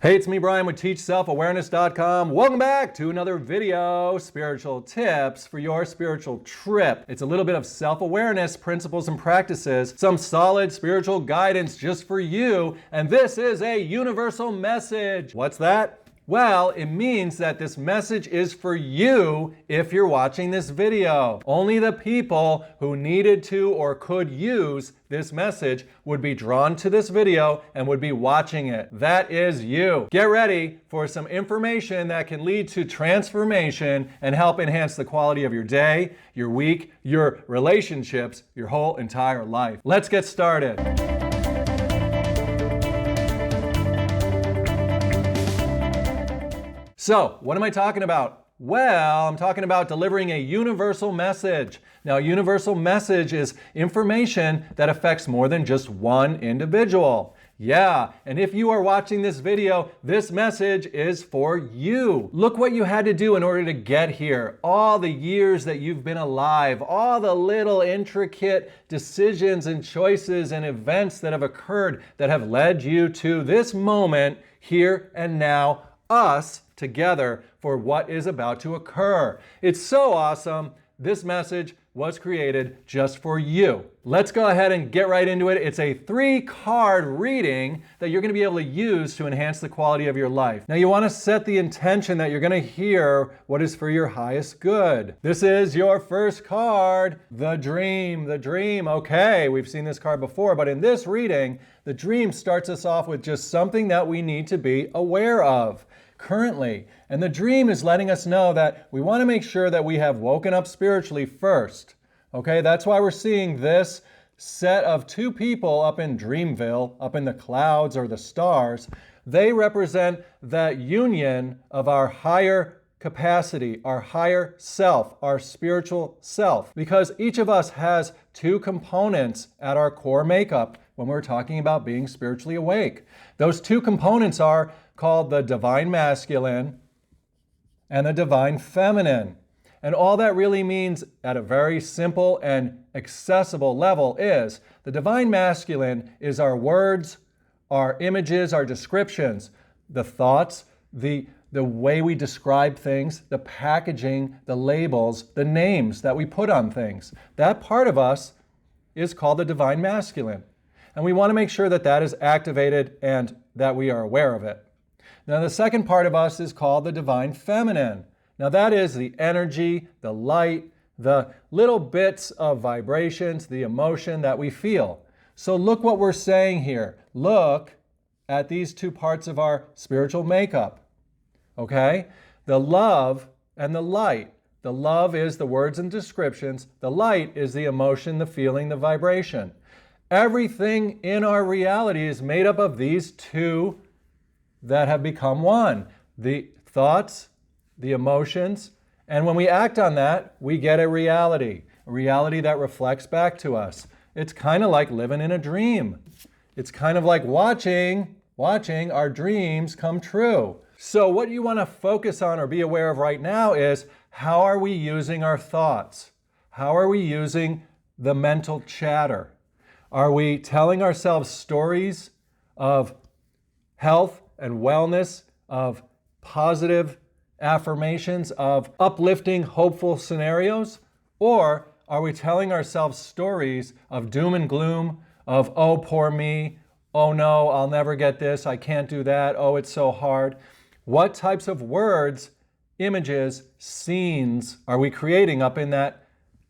Hey, it's me, Brian, with TeachSelfAwareness.com. Welcome back to another video, spiritual tips for your spiritual trip. It's a little bit of self-awareness, principles and practices, some solid spiritual guidance just for you, and this is a universal message. What's that? Well, it means that this message is for you if you're watching this video. Only the people who needed to or could use this message would be drawn to this video and would be watching it. That is you. Get ready for some information that can lead to transformation and help enhance the quality of your day, your week, your relationships, your whole entire life. Let's get started. So, what am I talking about? Well, I'm talking about delivering a universal message. Now, a universal message is information that affects more than just one individual. Yeah, and if you are watching this video, this message is for you. Look what you had to do in order to get here. All the years that you've been alive, all the little intricate decisions and choices and events that have occurred that have led you to this moment, here and now, us together for what is about to occur. It's so awesome. This message was created just for you. Let's go ahead and get right into it. It's a 3-card reading that you're going to be able to use to enhance the quality of your life. Now, you want to set the intention that you're going to hear what is for your highest good. This is your first card, the dream. The dream. Okay, we've seen this card before, but in this reading, the dream starts us off with just something that we need to be aware of currently. And the dream is letting us know that we want to make sure that we have woken up spiritually first. Okay, that's why we're seeing this set of 2 people up in Dreamville, up in the clouds or the stars. They represent the union of our higher capacity, our higher self, our spiritual self. Because each of us has 2 components at our core makeup when we're talking about being spiritually awake. Those 2 components are called the divine masculine and the divine feminine. And all that really means at a very simple and accessible level is the divine masculine is our words, our images, our descriptions, the thoughts, the way we describe things, the packaging, the labels, the names that we put on things. That part of us is called the divine masculine. And we want to make sure that that is activated and that we are aware of it. Now, the second part of us is called the divine feminine. Now, that is the energy, the light, the little bits of vibrations, the emotion that we feel. So look what we're saying here. Look at these 2 parts of our spiritual makeup. Okay? The love and the light. The love is the words and descriptions. The light is the emotion, the feeling, the vibration. Everything in our reality is made up of these 2 that have become one. The thoughts, the emotions, and when we act on that, we get a reality that reflects back to us. It's kind of like living in a dream. It's kind of like watching our dreams come true. So what you want to focus on or be aware of right now is how are we using our thoughts? How are we using the mental chatter? Are we telling ourselves stories of health and wellness, of positive affirmations, of uplifting, hopeful scenarios? Or are we telling ourselves stories of doom and gloom, of, oh, poor me, oh no, I'll never get this, I can't do that, oh, it's so hard? What types of words, images, scenes are we creating up in that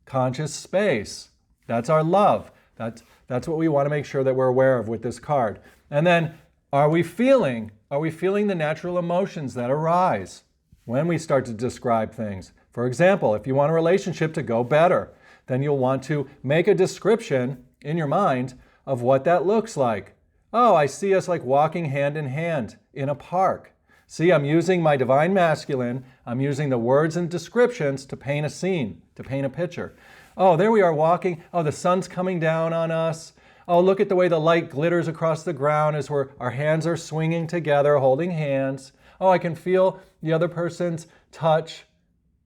conscious space? That's our love. That's what we want to make sure that we're aware of with this card. And then, are we feeling the natural emotions that arise when we start to describe things? For example, if you want a relationship to go better, then you'll want to make a description in your mind of what that looks like. Oh, I see us like walking hand in hand in a park. See, I'm using my divine masculine. I'm using the words and descriptions to paint a scene, to paint a picture. Oh, there we are walking. Oh, the sun's coming down on us. Oh, look at the way the light glitters across the ground as our hands are swinging together, holding hands. Oh, I can feel the other person's touch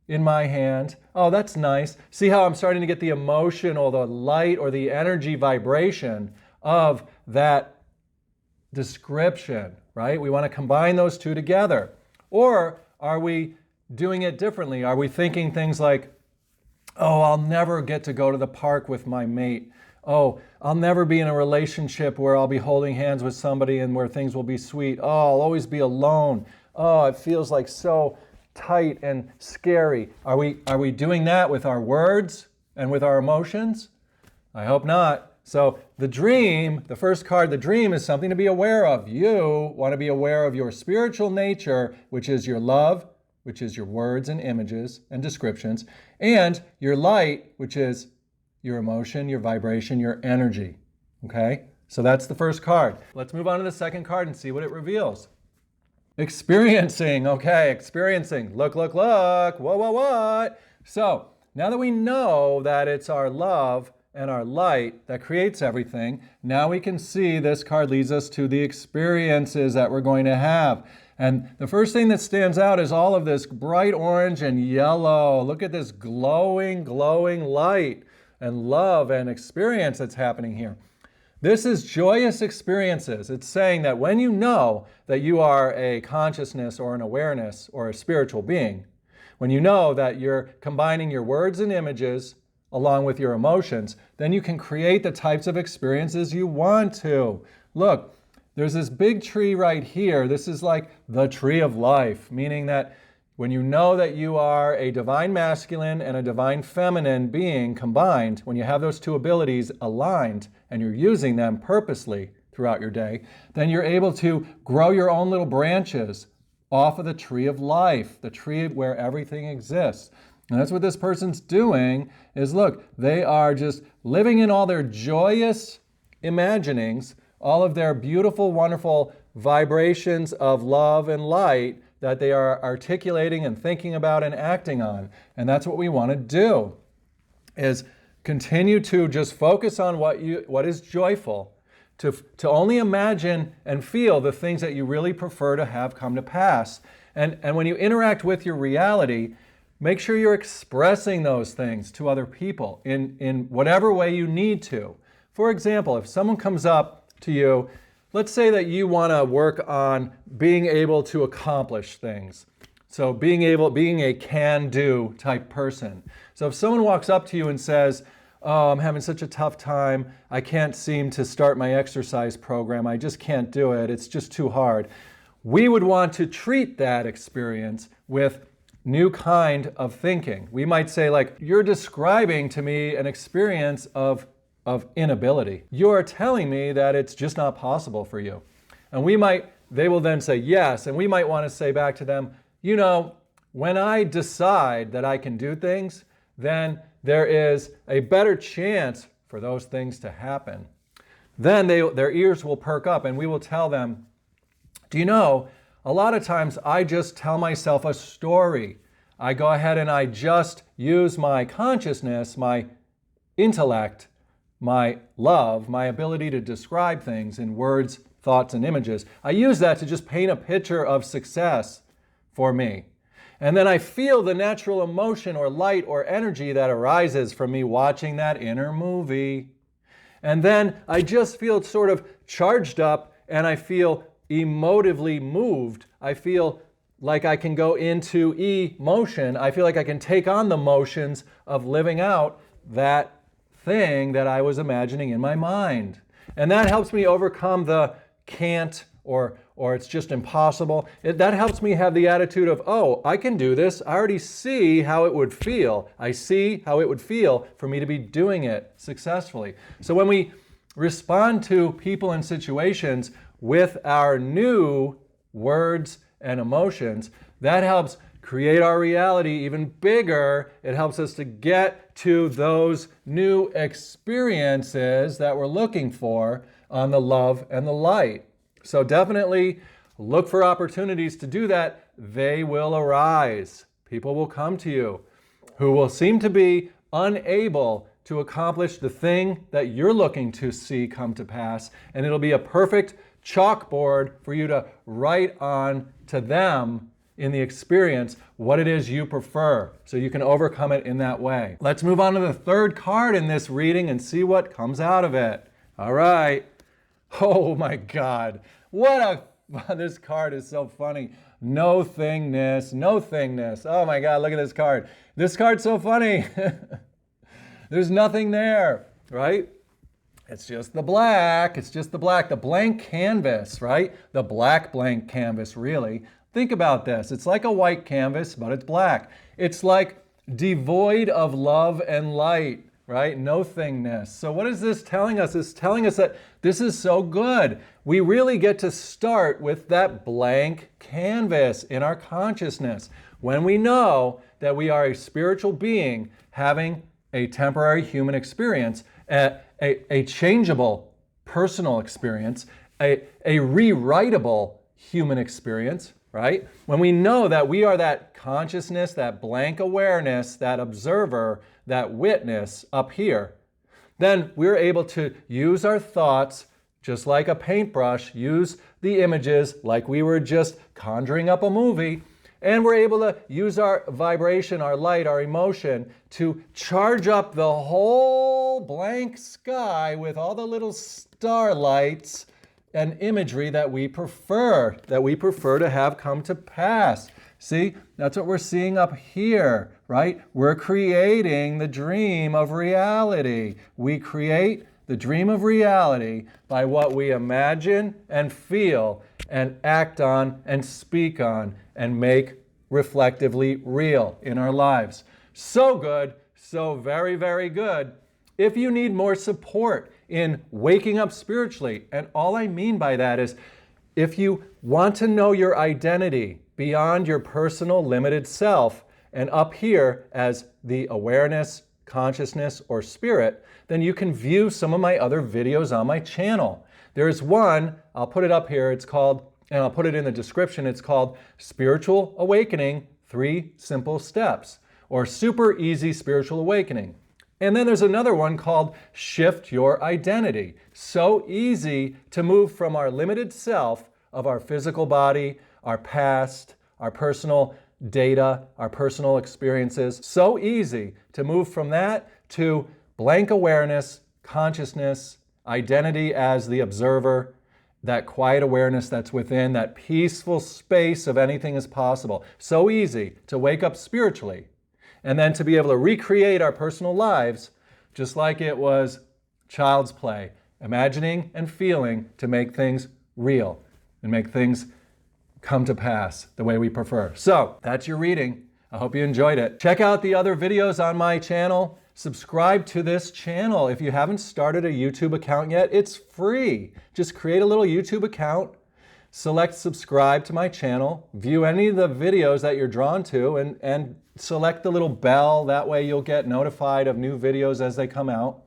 in my hand. Oh, that's nice. See how I'm starting to get the emotion or the light or the energy vibration of that description right? We want to combine those two together. Or are we doing it differently? Are we thinking things like, oh, I'll never get to go to the park with my mate. Oh, I'll never be in a relationship where I'll be holding hands with somebody and where things will be sweet. Oh, I'll always be alone. Oh, it feels like so tight and scary. Are we doing that with our words and with our emotions? I hope not. So the dream, the first card, the dream, is something to be aware of. You want to be aware of your spiritual nature, which is your love, which is your words and images and descriptions, and your light, which is your emotion, your vibration, your energy. Okay? So that's the first card. Let's move on to the second card and see what it reveals. Experiencing. Okay, experiencing. Look. What? So now that we know that it's our love and our light that creates everything, now we can see this card leads us to the experiences that we're going to have. And the first thing that stands out is all of this bright orange and yellow. Look at this glowing light and love and experience that's happening here. This is joyous experiences. It's saying that when you know that you are a consciousness or an awareness or a spiritual being, when you know that you're combining your words and images along with your emotions, then you can create the types of experiences you want to. Look, there's this big tree right here. This is like the tree of life, meaning that when you know that you are a divine masculine and a divine feminine being combined, when you have those two abilities aligned and you're using them purposely throughout your day, then you're able to grow your own little branches off of the tree of life, the tree where everything exists. And that's what this person's doing is, look, they are just living in all their joyous imaginings, all of their beautiful, wonderful vibrations of love and light that they are articulating and thinking about and acting on. And that's what we want to do, is continue to just focus on what is joyful, to only imagine and feel the things that you really prefer to have come to pass. And when you interact with your reality, make sure you're expressing those things to other people in whatever way you need to. For example, if someone comes up to you, let's say that you want to work on being able to accomplish things. So being a can-do type person. So if someone walks up to you and says, oh, I'm having such a tough time. I can't seem to start my exercise program. I just can't do it. It's just too hard. We would want to treat that experience with new kind of thinking. We might say, like, you're describing to me an experience of inability. You're telling me that it's just not possible for you. And they will then say yes, and we might want to say back to them, you know, when I decide that I can do things, then there is a better chance for those things to happen. Then their ears will perk up and we will tell them, do you know, a lot of times I just tell myself a story. I go ahead and I just use my consciousness, my intellect, my love, my ability to describe things in words, thoughts, and images. I use that to just paint a picture of success for me. And then I feel the natural emotion or light or energy that arises from me watching that inner movie. And then I just feel sort of charged up and I feel emotively moved. I feel like I can go into emotion. I feel like I can take on the motions of living out that thing that I was imagining in my mind. And that helps me overcome the can't or it's just impossible. That helps me have the attitude of, oh, I can do this. I already see how it would feel. I see how it would feel for me to be doing it successfully. So when we respond to people and situations with our new words and emotions, that helps create our reality even bigger. It helps us to get to those new experiences that we're looking for on the love and the light. So definitely look for opportunities to do that. They will arise. People will come to you who will seem to be unable to accomplish the thing that you're looking to see come to pass. And it'll be a perfect chalkboard for you to write on to them in the experience what it is you prefer, so you can overcome it in that way. Let's move on to the third card in this reading and see what comes out of it. All right. Oh my God. What a This card is so funny. No thingness, no thingness. Oh my God, look at this card. This card's so funny. There's nothing there, right? It's just the black. It's just the black. The blank canvas, right? The black blank canvas, really. Think about this. It's like a white canvas, but it's black. It's like devoid of love and light, right? No thingness. So what is this telling us? It's telling us that this is so good. We really get to start with that blank canvas in our consciousness when we know that we are a spiritual being having a temporary human experience, a changeable personal experience, a rewritable human experience, right? When we know that we are that consciousness, that blank awareness, that observer, that witness up here, then we're able to use our thoughts just like a paintbrush, use the images like we were just conjuring up a movie, and we're able to use our vibration, our light, our emotion to charge up the whole blank sky with all the little starlights and imagery that we prefer to have come to pass. See, that's what we're seeing up here, right? We're creating the dream of reality. We create the dream of reality by what we imagine and feel and act on and speak on and make reflectively real in our lives. So good, so very, very good. If you need more support in waking up spiritually, and all I mean by that is if you want to know your identity beyond your personal limited self and up here as the awareness, consciousness, or spirit, then you can view some of my other videos on my channel. There's one, I'll put it up here, it's called, and I'll put it in the description, it's called Spiritual Awakening, 3 Simple Steps, or Super Easy Spiritual Awakening. And then there's another one called Shift Your Identity. So easy to move from our limited self of our physical body, our past, our personal data, our personal experiences. So easy to move from that to blank awareness, consciousness, identity as the observer, that quiet awareness that's within, that peaceful space of anything is possible. So easy to wake up spiritually and then to be able to recreate our personal lives just like it was child's play, imagining and feeling to make things real and make things come to pass the way we prefer. So that's your reading. I hope you enjoyed it. Check out the other videos on my channel. Subscribe to this channel. If you haven't started a YouTube account yet, it's free. Just create a little YouTube account, select subscribe to my channel, view any of the videos that you're drawn to, and select the little bell. That way you'll get notified of new videos as they come out.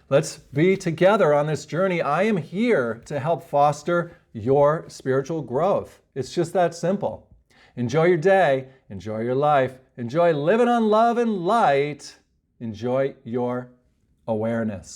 Let's be together on this journey. I am here to help foster your spiritual growth. It's just that simple. Enjoy your day, enjoy your life, enjoy living on love and light, enjoy your awareness.